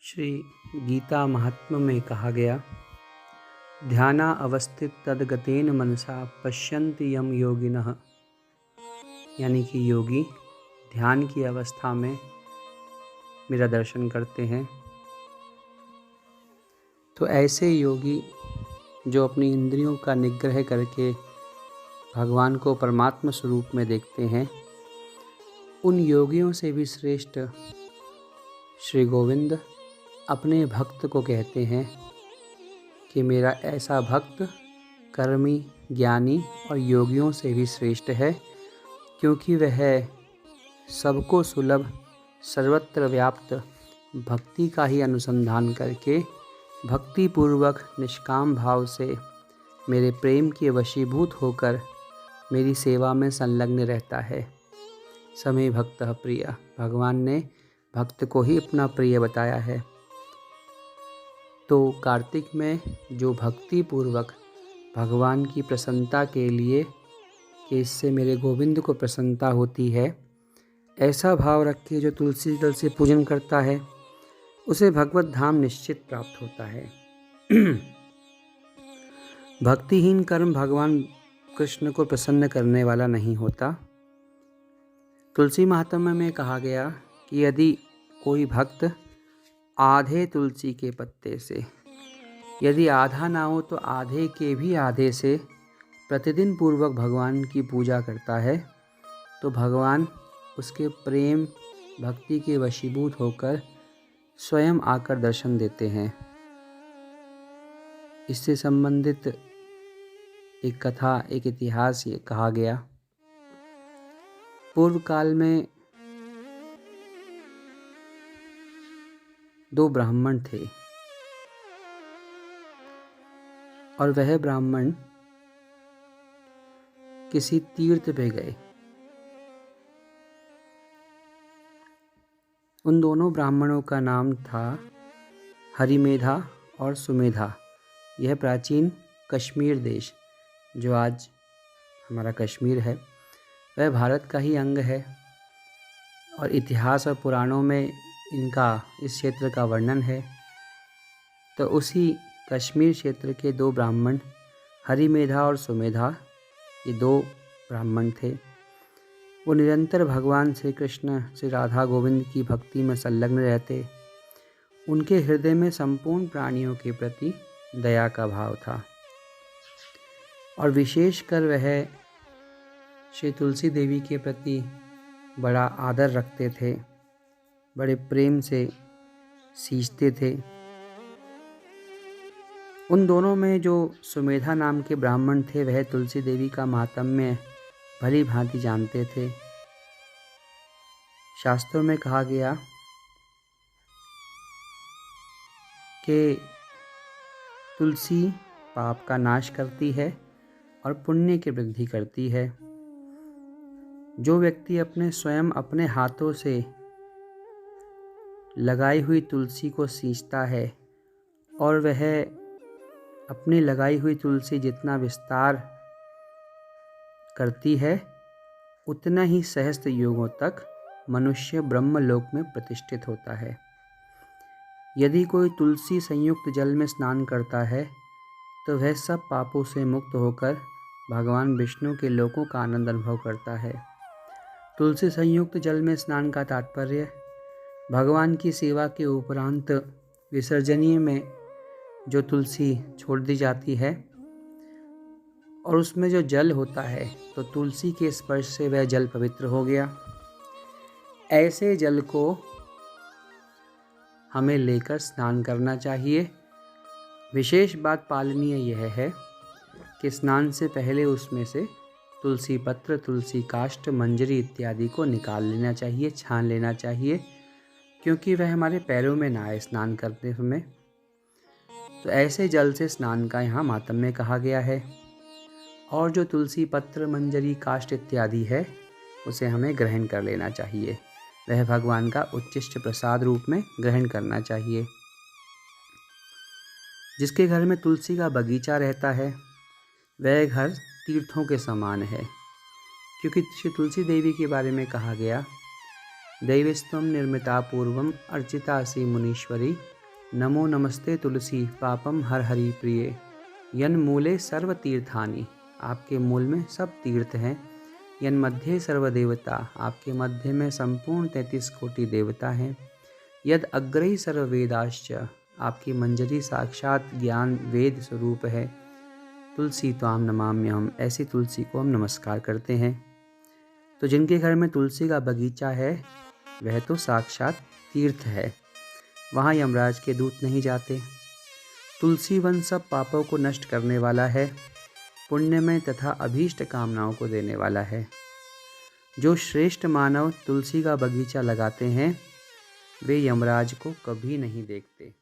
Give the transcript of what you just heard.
श्री गीता महात्म्य में कहा गया, ध्याना अवस्थित तद्गतेन मनसा पश्यन्ति यम योगिनः, यानी कि योगी ध्यान की अवस्था में मेरा दर्शन करते हैं। तो ऐसे योगी जो अपनी इंद्रियों का निग्रह करके भगवान को परमात्मा स्वरूप में देखते हैं, उन योगियों से भी श्रेष्ठ श्री गोविंद अपने भक्त को कहते हैं कि मेरा ऐसा भक्त कर्मी, ज्ञानी और योगियों से भी श्रेष्ठ है, क्योंकि वह सबको सुलभ सर्वत्र व्याप्त भक्ति का ही अनुसंधान करके भक्ति पूर्वक निष्काम भाव से मेरे प्रेम के वशीभूत होकर मेरी सेवा में संलग्न रहता है। समे भक्तः प्रिय, भगवान ने भक्त को ही अपना प्रिय बताया है। तो कार्तिक में जो भक्ति पूर्वक भगवान की प्रसन्नता के लिए कि इससे मेरे गोविंद को प्रसन्नता होती है, ऐसा भाव रख के जो तुलसी दल से पूजन करता है, उसे भगवत धाम निश्चित प्राप्त होता है। भक्तिहीन कर्म भगवान कृष्ण को प्रसन्न करने वाला नहीं होता। तुलसी महात्म्य में कहा गया कि यदि कोई भक्त आधे तुलसी के पत्ते से, यदि आधा ना हो तो आधे के भी आधे से प्रतिदिन पूर्वक भगवान की पूजा करता है, तो भगवान उसके प्रेम भक्ति के वशीभूत होकर स्वयं आकर दर्शन देते हैं। इससे संबंधित एक कथा, एक इतिहास ये कहा गया। पूर्व काल में दो ब्राह्मण थे और वह ब्राह्मण किसी तीर्थ पे गए। उन दोनों ब्राह्मणों का नाम था हरिमेधा और सुमेधा। यह प्राचीन कश्मीर देश, जो आज हमारा कश्मीर है, वह भारत का ही अंग है और इतिहास और पुराणों में इनका इस क्षेत्र का वर्णन है। तो उसी कश्मीर क्षेत्र के दो ब्राह्मण हरिमेधा और सुमेधा, ये दो ब्राह्मण थे। वो निरंतर भगवान श्री कृष्ण, श्री राधा गोविंद की भक्ति में संलग्न रहते। उनके हृदय में संपूर्ण प्राणियों के प्रति दया का भाव था और विशेषकर वह श्री तुलसी देवी के प्रति बड़ा आदर रखते थे, बड़े प्रेम से सींचते थे। उन दोनों में जो सुमेधा नाम के ब्राह्मण थे, वह तुलसी देवी का महात्म्य भली भांति जानते थे। शास्त्रों में कहा गया कि तुलसी पाप का नाश करती है और पुण्य की वृद्धि करती है। जो व्यक्ति अपने हाथों से लगाई हुई तुलसी को सींचता है और वह अपनी लगाई हुई तुलसी जितना विस्तार करती है, उतना ही सहस्त्र युगों तक मनुष्य ब्रह्मलोक में प्रतिष्ठित होता है। यदि कोई तुलसी संयुक्त जल में स्नान करता है, तो वह सब पापों से मुक्त होकर भगवान विष्णु के लोकों का आनंद अनुभव करता है। तुलसी संयुक्त जल में स्नान का तात्पर्य भगवान की सेवा के उपरांत विसर्जनीय में जो तुलसी छोड़ दी जाती है और उसमें जो जल होता है, तो तुलसी के स्पर्श से वह जल पवित्र हो गया। ऐसे जल को हमें लेकर स्नान करना चाहिए। विशेष बात पालनीय यह है कि स्नान से पहले उसमें से तुलसी पत्र, तुलसी काष्ठ, मंजरी इत्यादि को निकाल लेना चाहिए, छान लेना चाहिए, क्योंकि वह हमारे पैरों में ना आए स्नान करते समय। तो ऐसे जल से स्नान का यहाँ महात्म्य कहा गया है। और जो तुलसी पत्र, मंजरी, काष्ठ इत्यादि है, उसे हमें ग्रहण कर लेना चाहिए। वह भगवान का उच्चिष्ट प्रसाद रूप में ग्रहण करना चाहिए। जिसके घर में तुलसी का बगीचा रहता है, वह घर तीर्थों के समान है, क्योंकि श्री तुलसी देवी के बारे में कहा गया, दैवस्त्वं निर्मिता पूर्वम अर्चितासि मुनीश्वरी नमो नमस्ते तुलसी पापम हर हरि प्रिय, यन मूले सर्व तीर्थानि, आपके मूल में सब तीर्थ हैं। यन मध्य सर्वदेवता, आपके मध्य में संपूर्ण 33 कोटि देवता हैं। यद अग्रही सर्ववेदाश्च, आपकी मंजरी साक्षात ज्ञान वेद स्वरूप है। तुलसी त्वाम नमाम्यहम्, ऐसी तुलसी को हम नमस्कार करते हैं। तो जिनके घर में तुलसी का बगीचा है वह तो साक्षात तीर्थ है, वहाँ यमराज के दूत नहीं जाते। तुलसी वन सब पापों को नष्ट करने वाला है, पुण्यमय तथा अभीष्ट कामनाओं को देने वाला है। जो श्रेष्ठ मानव तुलसी का बगीचा लगाते हैं वे यमराज को कभी नहीं देखते।